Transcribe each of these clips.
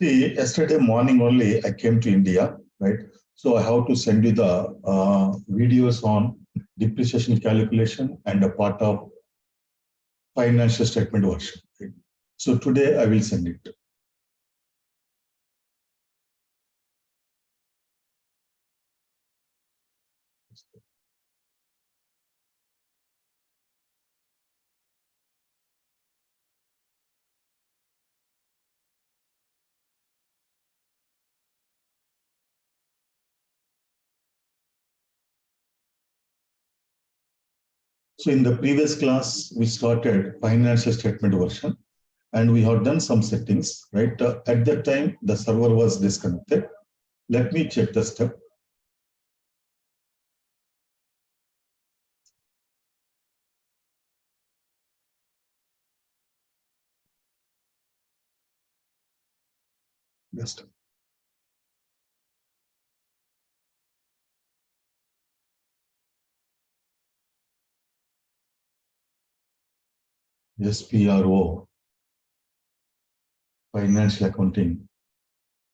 See, yesterday morning only I came to India, right? So I have to send you the videos on depreciation calculation and a part of financial statement version. Right? So today I will send it. So in the previous class, we started financial statement version and we have done some settings, right? At that time, the server was disconnected. Let me check the step. Just SPRO, financial accounting,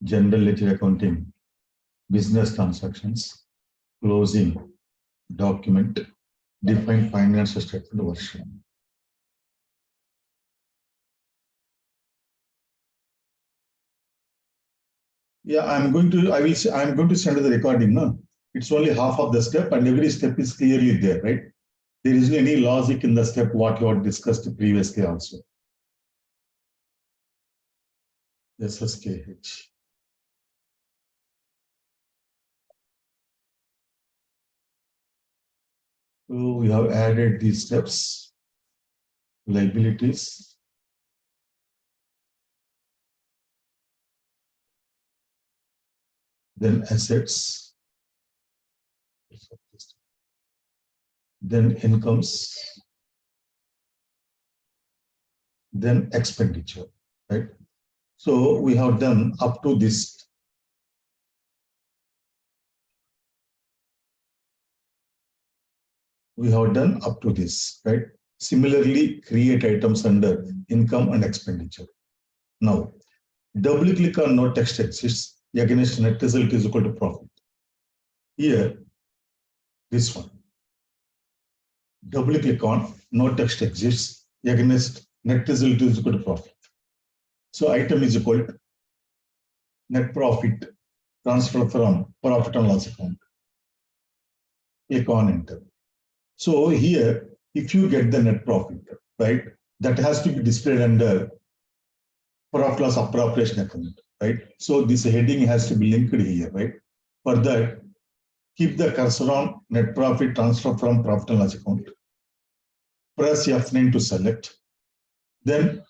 general ledger accounting, business transactions, closing, document, define financial statement version. Yeah, I'm going to send the recording. No? It's only half of the step and every step is clearly there, right? There isn't any logic in the step what you had discussed previously also. SSKH. So we have added these steps, liabilities, then assets, then incomes, then expenditure, right? So we have done up to this. We have done up to this, right? Similarly, create items under income and expenditure. Now, double click on no text exists against net result is equal to profit. Here, this one. Double click on no text exists against net result is equal to profit. So item is equal to net profit transfer from profit and loss account. Click on enter. So here, if you get the net profit, right, that has to be displayed under profit loss appropriation account, right? So this heading has to be linked here, right? For that, keep the cursor on net profit transfer from profit and loss account. Press F9 to select. Then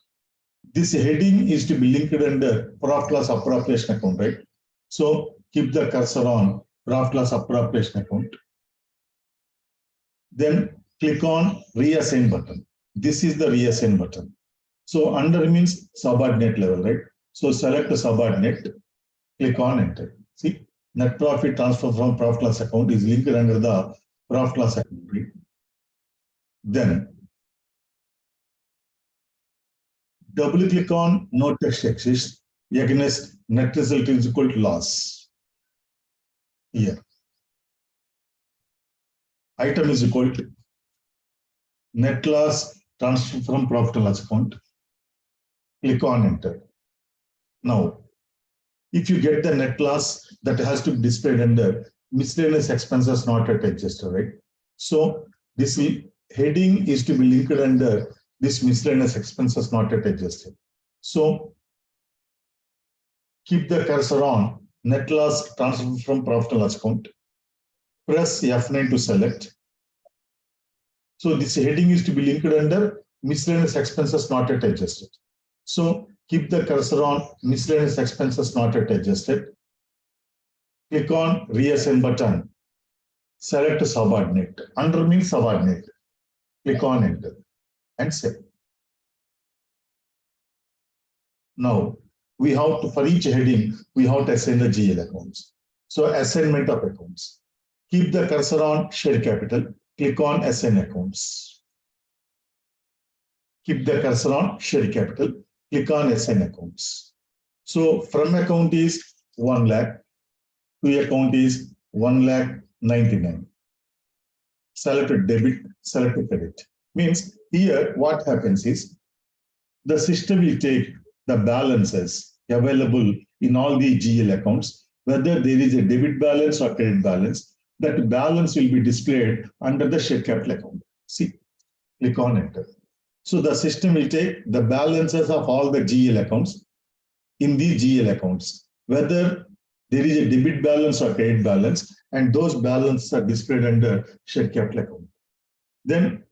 this heading is to be linked under profit loss appropriation account, right? So keep the cursor on profit loss appropriation account. Then click on reassign button. This is the reassign button. So under means subordinate level, right? So select the subordinate, click on enter. See, net profit transfer from profit loss account is linked under the profit loss account, right? Then double click on no text exists against net result is equal to loss. Here. Item is equal to net loss transfer from profit and loss account. Click on enter. Now, if you get the net loss, that has to be displayed under miscellaneous expenses not yet adjusted, right? So this heading is to be linked under this miscellaneous expenses not yet adjusted. So keep the cursor on net loss transfer from profit and loss account. Press F9 to select. So this heading is to be linked under miscellaneous expenses not yet adjusted. So keep the cursor on miscellaneous expenses not yet adjusted. Click on reassign button. Select subordinate. Under means subordinate. Click on enter and save. Now we have to, for each heading, we have to assign the GL accounts. So assignment of accounts. Keep the cursor on share capital. Click on assign accounts. Keep the cursor on share capital. Click on assign accounts. So from account is 1 lakh, to account is 1,99,000. Select debit, select credit. Means here what happens is the system will take the balances available in all the GL accounts, whether there is a debit balance or credit balance. That balance will be displayed under the share capital account. See, click on enter. So the system will take the balances of all the GL accounts in the GL accounts, whether there is a debit balance or credit balance, and those balances are displayed under share capital account. Then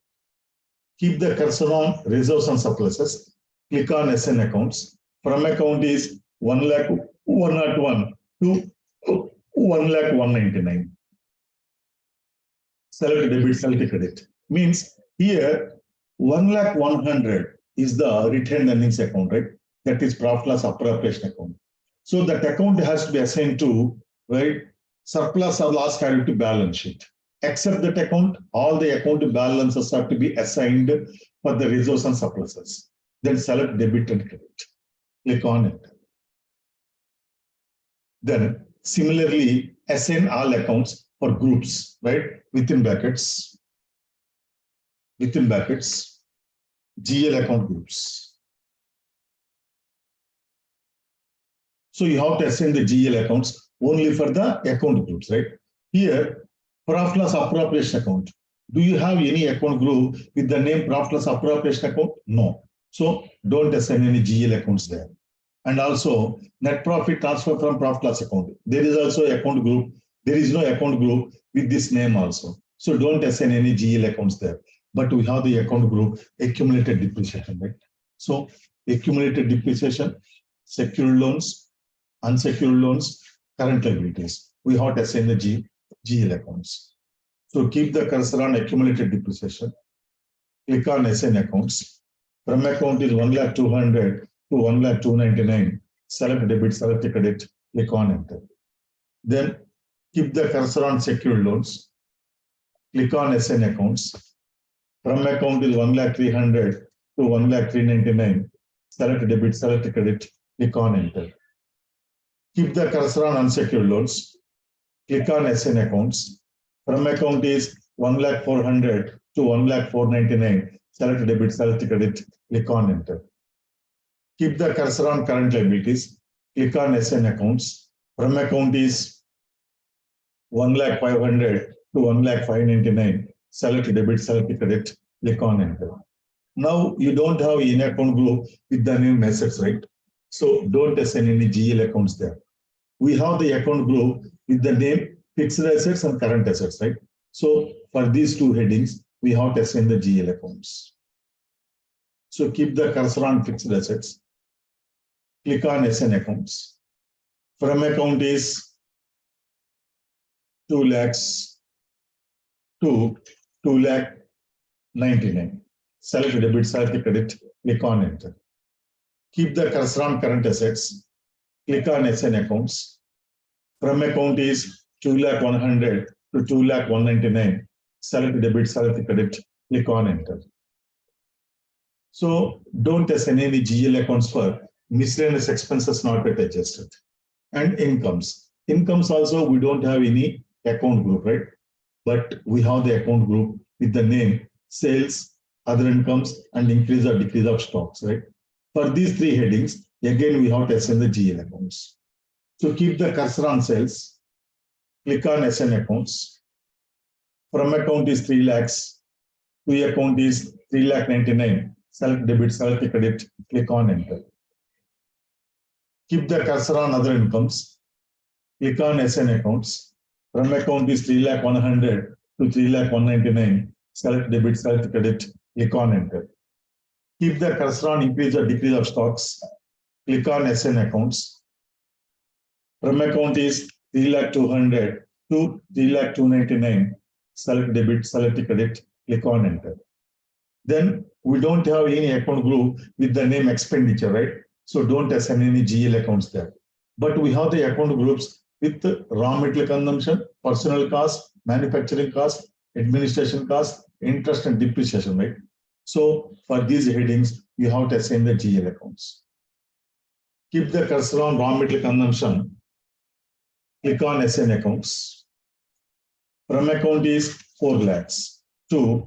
keep the cursor on reserves and surpluses. Click on SN accounts. From account is 1,101 to 1,199. Select debit, select credit. Means here 1,100 is the retained earnings account, right? That is profit loss appropriation account. So that account has to be assigned to, right, surplus or loss carried to balance sheet. Except that account, all the account balances have to be assigned for the reserves and surpluses. Then select debit and credit. Click on it. Then similarly, assign all accounts for groups, right? Within brackets, GL account groups. So you have to assign the GL accounts only for the account groups, right? Here, profit loss appropriation account. Do you have any account group with the name profit loss appropriation account? No. So don't assign any GL accounts there. And also net profit transfer from profit loss account. There is also account group. There is no account group with this name also. So don't assign any GL accounts there. But we have the account group accumulated depreciation, right? So accumulated depreciation, secured loans, unsecured loans, current liabilities. We have to assign the GL accounts. So keep the cursor on accumulated depreciation. Click on assign accounts. From account is 1,200,000 to 1,299,000. Select debit, select credit. Click on enter. Then keep the cursor on secured loans. Click on assign accounts. From account is 1,300,000 to 1,399,000. Select debit, select credit. Click on enter. Keep the cursor on unsecured loans. Click on assign accounts. From account is 1,400,000 to 1,499,000. Select debit, select credit. Click on enter. Keep the cursor on current liabilities. Click on assign accounts. From account is 1,500,000 to 1,599,000. Select debit, select credit. Click on enter. Now you don't have any account group with the name assets, right? So don't assign any GL accounts there. We have the account group with the name fixed assets and current assets, right? So for these two headings, we have to assign the GL accounts. So keep the cursor on fixed assets. Click on assign accounts. From account is 2 lakhs to 2,99,000. Select debit, select credit. Click on enter. Keep the cursor on current assets. Click on assign accounts. From account is 2,100,000 to 2,199,000. Select debit, select credit. Click on enter. So don't assign any GL accounts for miscellaneous expenses not yet adjusted. And incomes. Incomes also we don't have any account group, right? But we have the account group with the name sales, other incomes, and increase or decrease of stocks, right? For these three headings, again we have to assign the GL accounts. So keep the cursor on sales. Click on assign accounts. From account is 3 lakhs. To account is 3,99,000. Select debit, select credit. Click on enter. Keep the cursor on other incomes. Click on assign accounts. From account is 3,100,000 to 3,199,000. Select debit, select credit. Click on enter. Keep the cursor on increase or decrease of stocks. Click on assign accounts. From account is 3,200,000 to 3,299,000. Select debit, select credit. Click on enter. Then we don't have any account group with the name expenditure, right? So don't assign any GL accounts there. But we have the account groups with raw material consumption, personnel cost, manufacturing cost, administration cost, interest and depreciation, right? So for these headings, you have to assign the GL accounts. Keep the cursor on raw material consumption. Click on SN accounts. From account is 4 lakhs to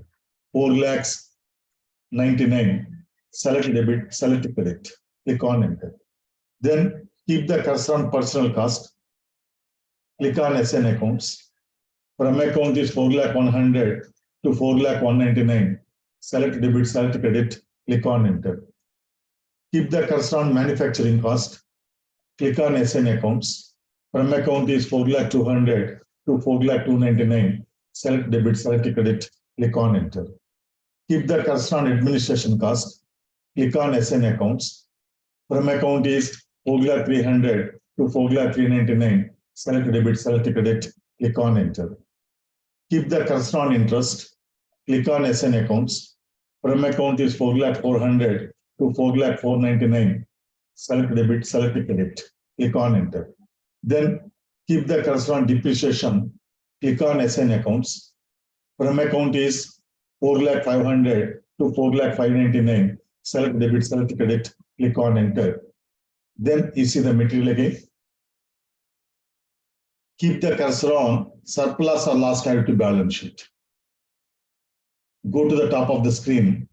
4 lakhs 99. Select debit, select credit. Click on enter. Then keep the cursor on personal cost. Click on SN accounts. From account is 4 lakh 100 to 4 lakh 199. Select debit, select credit. Click on enter. Keep the cursor on manufacturing cost. Click on SN accounts. From account is 4 lakh 200 to 4 lakh 299. Select debit, select credit. Click on enter. Keep the cursor on administration cost. Click on SN accounts. From account is 4 lakh 300 to 4 lakh 399. Select debit, select credit. Click on enter. Keep the cursor on interest. Click on SN accounts. From account is 4 lakh 400 to 4 lakh 499. Select debit, select credit. Click on enter. Then keep the cursor on depreciation. Click on SN accounts. From account is 4 lakh 500 to 4 lakh 599. Select debit, select credit. Click on enter. Then you see the material again. Keep the cursor on surplus or loss carried to balance sheet. Go to the top of the screen.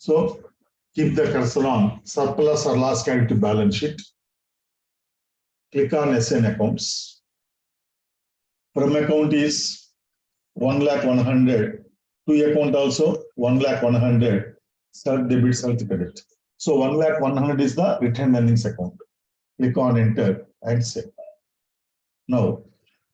So keep the cursor on surplus or loss carried to balance sheet. Click on SN accounts. From account is 1 lakh 100. To account also 1 lakh 100. Select debit, select credit. So 1 lakh 100 is the retained earnings account. Click on enter and save. Now,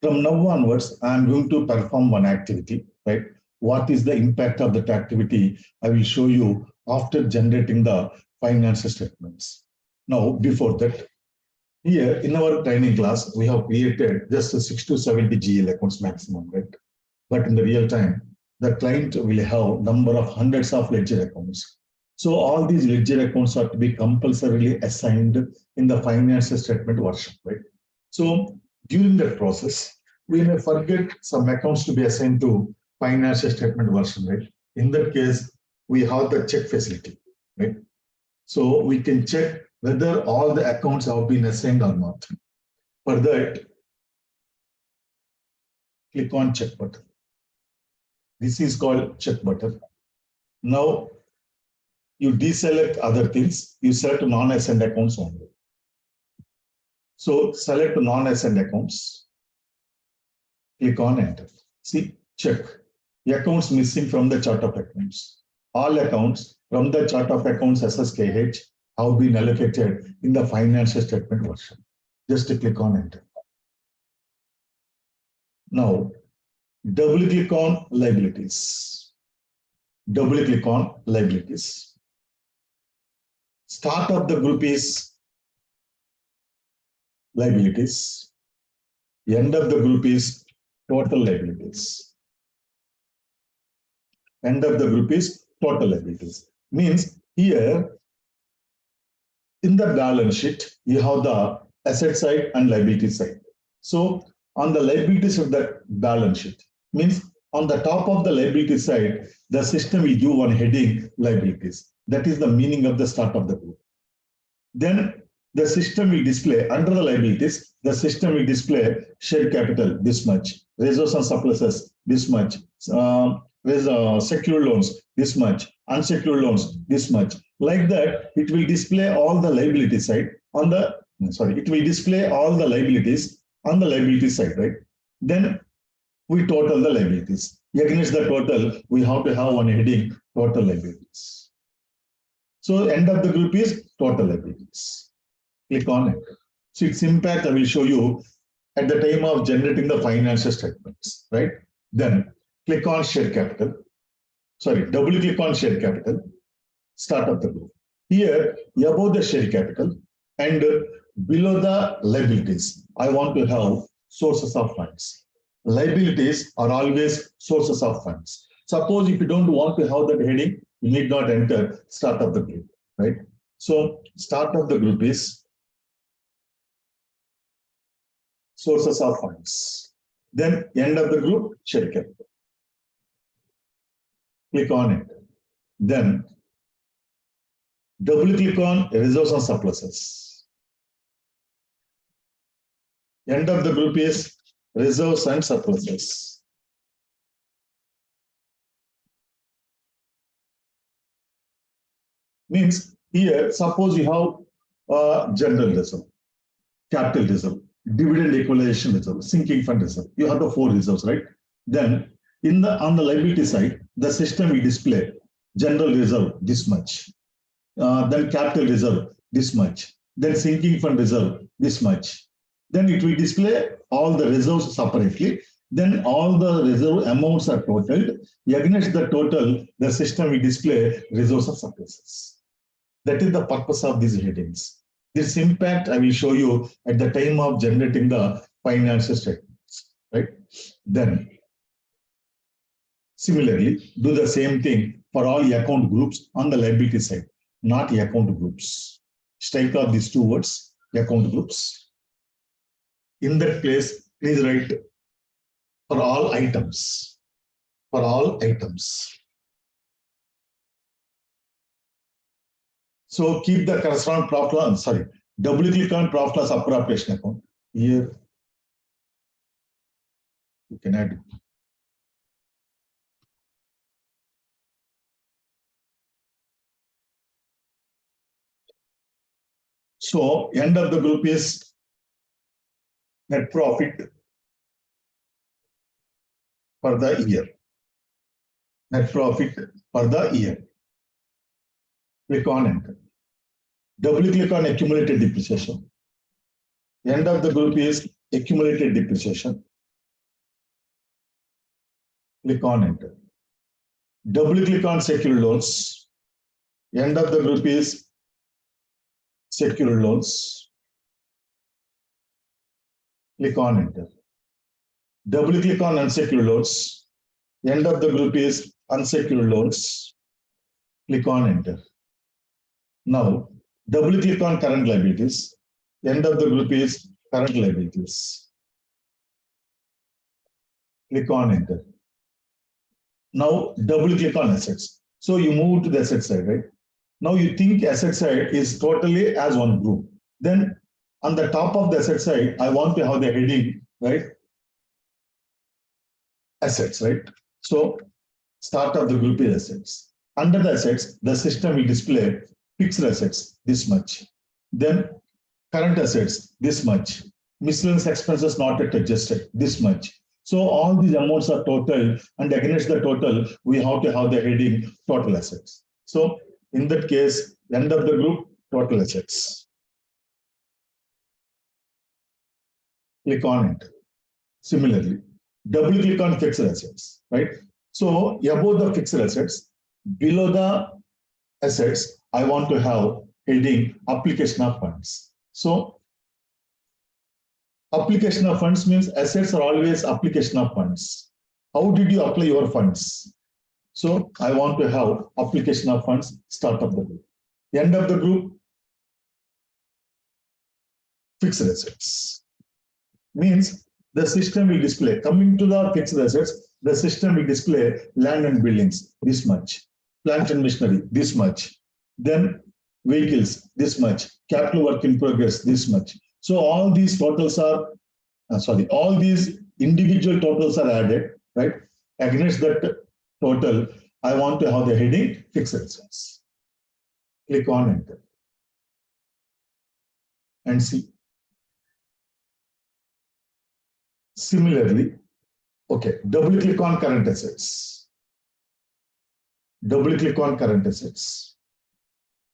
from now onwards, I am going to perform one activity, right? What is the impact of that activity? I will show you after generating the financial statements. Now, before that, here in our training class, we have created just 6 to 70 GL accounts maximum, right? But in the real time, the client will have number of hundreds of ledger accounts. So all these ledger accounts are to be compulsorily assigned in the financial statement version, right? So during that process, we may forget some accounts to be assigned to financial statement version, right? In that case, we have the check facility, right? So we can check whether all the accounts have been assigned or not. For that, click on check button. This is called check button. Now, you deselect other things, you select non-assigned accounts only. So select non-assigned accounts, click on enter. See, check. The accounts missing from the chart of accounts. All accounts from the chart of accounts SSKH have been allocated in the financial statement version. Just click on enter. Now, double click on liabilities. Double click on liabilities. Start of the group is liabilities. End of the group is total liabilities. End of the group is total liabilities. Means here in the balance sheet, you have the asset side and liability side. So on the liabilities of the balance sheet, means on the top of the liability side, the system will give one heading liabilities. That is the meaning of the start of the group. Then the system will display under the liabilities, the system will display share capital this much, reserves and surpluses this much, secured loans this much, unsecured loans this much. Like that, it will display all the liability side on the, it will display all the liabilities on the liability side, right? Then we total the liabilities. Against the total, we have to have one heading, total liabilities. So end of the group is total liabilities. Click on it. So its impact I will show you at the time of generating the financial statements, right? Then click on share capital. Double click on share capital. Start of the group. Here, above the share capital and below the liabilities, I want to have sources of funds. Liabilities are always sources of funds. Suppose if you don't want to have that heading, you need not enter start of the group, right? So start of the group is sources of funds. Then end of the group, share capital. Click on it. Then Double click on reserves and surpluses. End of the group is reserves and surpluses. Means here, suppose you have general reserve, capital reserve, dividend equalization reserve, sinking fund reserve. You have the 4 reserves, right? Then on the liability side, the system will display general reserve this much, then capital reserve this much, then sinking fund reserve this much. Then it will display all the reserves separately. Then all the reserve amounts are totaled. Against the total, the system will display reserves and surpluses. That is the purpose of these headings. This impact I will show you at the time of generating the financial statements, right? Then, similarly, do the same thing for all account groups on the liability side, not account groups. Strike off these 2 words, account groups. In that place, please write for all items. For all items. So keep the corresponding profit loss, sorry, double click on profit loss appropriation account. Here, you can add. So end of the group is net profit for the year. Net profit for the year. Click on enter. Double click on accumulated depreciation. End of the group is accumulated depreciation. Click on enter. Double click on secured loans. End of the group is secured loans. Click on enter. Double click on unsecured loans. End of the group is unsecured loans. Click on enter. Now, double click on current liabilities. End of the group is current liabilities. Click on enter. Now, double click on assets. So you move to the asset side, right? Now you think asset side is totally as one group. Then on the top of the asset side, I want to have the heading, right? Assets, right? So start of the group is assets. Under the assets, the system will display fixed assets, this much. Then current assets, this much. Miscellaneous expenses not yet adjusted, this much. So all these amounts are total, and against the total, we have to have the heading total assets. So in that case, end of the group, total assets. Click on it. Similarly, double click on fixed assets, right? So above the fixed assets, below the assets, I want to have heading application of funds. So application of funds means assets are always application of funds. How did you apply your funds? So I want to have application of funds, start of the group. End of the group, fixed assets. Means the system will display, coming to the fixed assets, the system will display land and buildings, this much. Plant and machinery, this much. Then vehicles, this much. Capital work in progress, this much. So all these totals are, all these individual totals are added, right? Against that total, I want to have the heading fixed assets. Click on enter. And see. Similarly, okay, double click on current assets. Double click on current assets.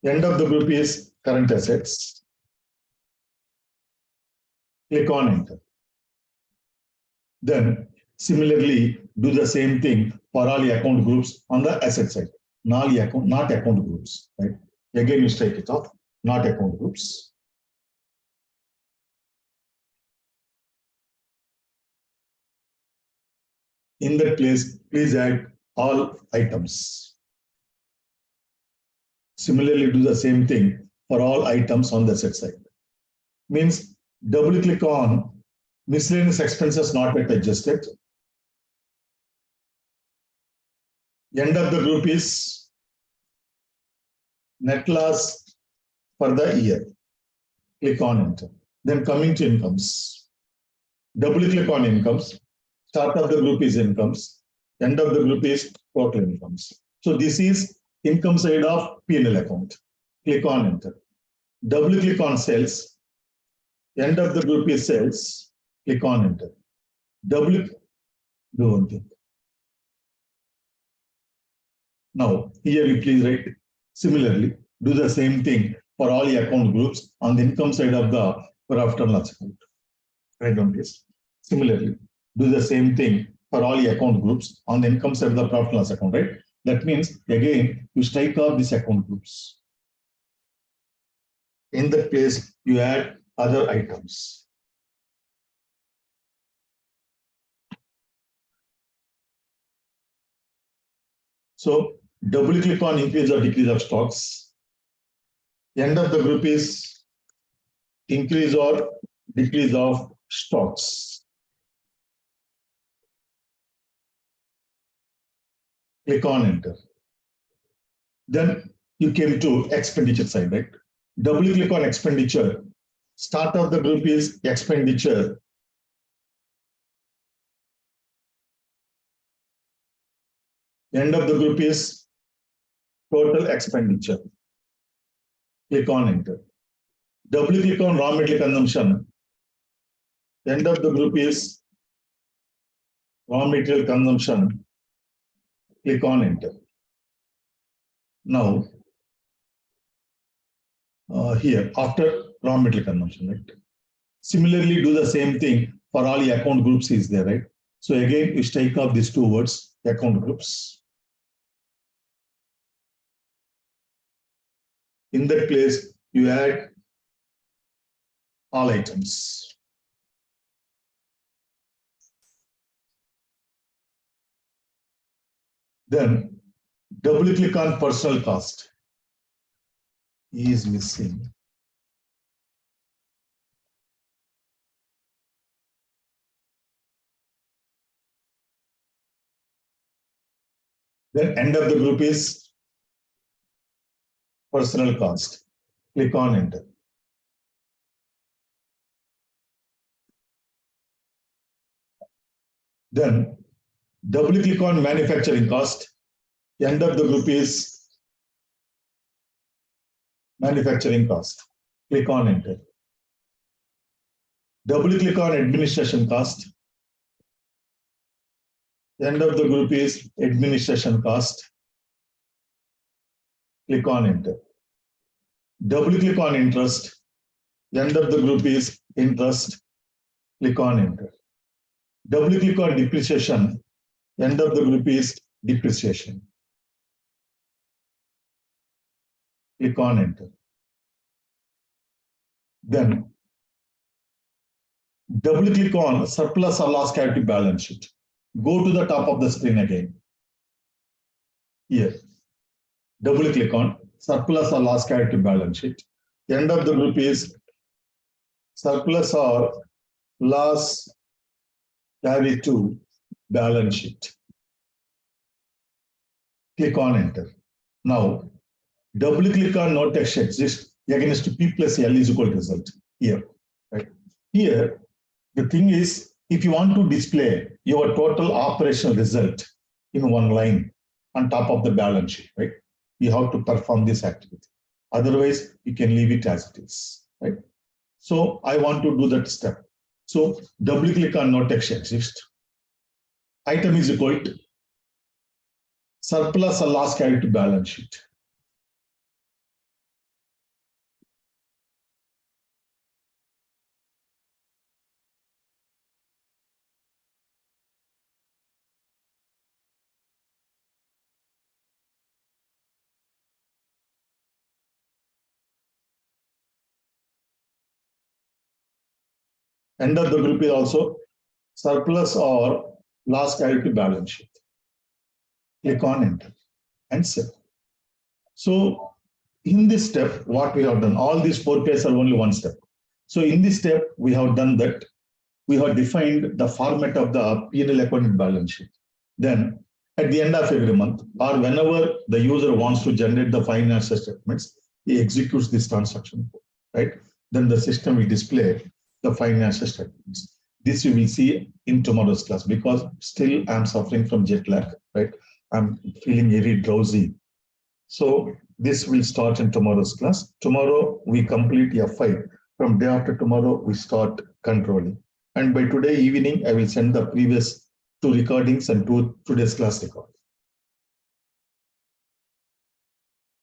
End of the group is current assets. Click on enter. Then similarly, do the same thing for all the account groups on the asset side. Not account groups, right? Again, you strike it off, not account groups. In that place, please add all items. Similarly, do the same thing for all items on the asset side. Means double click on miscellaneous expenses not yet adjusted. End of the group is net loss for the year. Click on enter. Then coming to incomes. Double click on incomes. Start of the group is incomes. End of the group is total incomes. So this is income side of P&L account. Click on enter. Double click on sales. End of the group is sales. Click on enter. Double do one thing. Now here you please write similarly. Do the same thing for all the account groups on the income side of the profit and loss account. Write down this. Similarly, do the same thing for all the account groups on the income side of the profit and loss account, right? That means, again, you strike off these account groups. In that place, you add other items. So, double click on increase or decrease of stocks. End of the group is increase or decrease of stocks. Click on enter. Then you came to expenditure side, right? Double click on expenditure. Start of the group is expenditure. End of the group is total expenditure. Click on enter. Double click on raw material consumption. End of the group is raw material consumption. Click on enter. Now, here after raw material consumption, right? Similarly, do the same thing for all the account groups is there, right? So again, you take off these two words, account groups. In that place, you add all items. Then double click on personal cost. E is missing. Then end of the group is personal cost. Click on enter. Then double click on manufacturing cost. End of the group is manufacturing cost. Click on enter. Double click on administration cost. End of the group is administration cost. Click on enter. Double click on interest. End of the group is interest. Click on enter. Double click on depreciation. End of the group is depreciation. Click on enter. Then double click on surplus or loss carry balance sheet. Go to the top of the screen again. Here. Double click on surplus or loss carry balance sheet. End of the group is surplus or loss carry to balance sheet. Click on enter. Now, double click on no text exists against P plus L is equal to result here. Right? Here, the thing is, if you want to display your total operational result in one line on top of the balance sheet, right? You have to perform this activity. Otherwise, you can leave it as it is, right? So I want to do that step. So double click on no text exists. Item is equal to surplus or loss carried to balance sheet. End of the group is also surplus or loss carried to balance sheet. Click on enter and save. So in this step, what we have done, all these 4 pages are only one step. So in this step, we have done that. We have defined the format of the P&L account balance sheet. Then at the end of every month, or whenever the user wants to generate the financial statements, he executes this transaction code, right? Then the system will display the financial statements. This you will see in tomorrow's class, because still I'm suffering from jet lag, right? I'm feeling very drowsy. So this will start in tomorrow's class. Tomorrow we complete F5. From day after tomorrow, we start controlling. And by today evening, I will send the previous 2 recordings and today's class recording.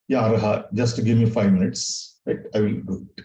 Yeah, Raha, just give me 5 minutes, right? I will do it.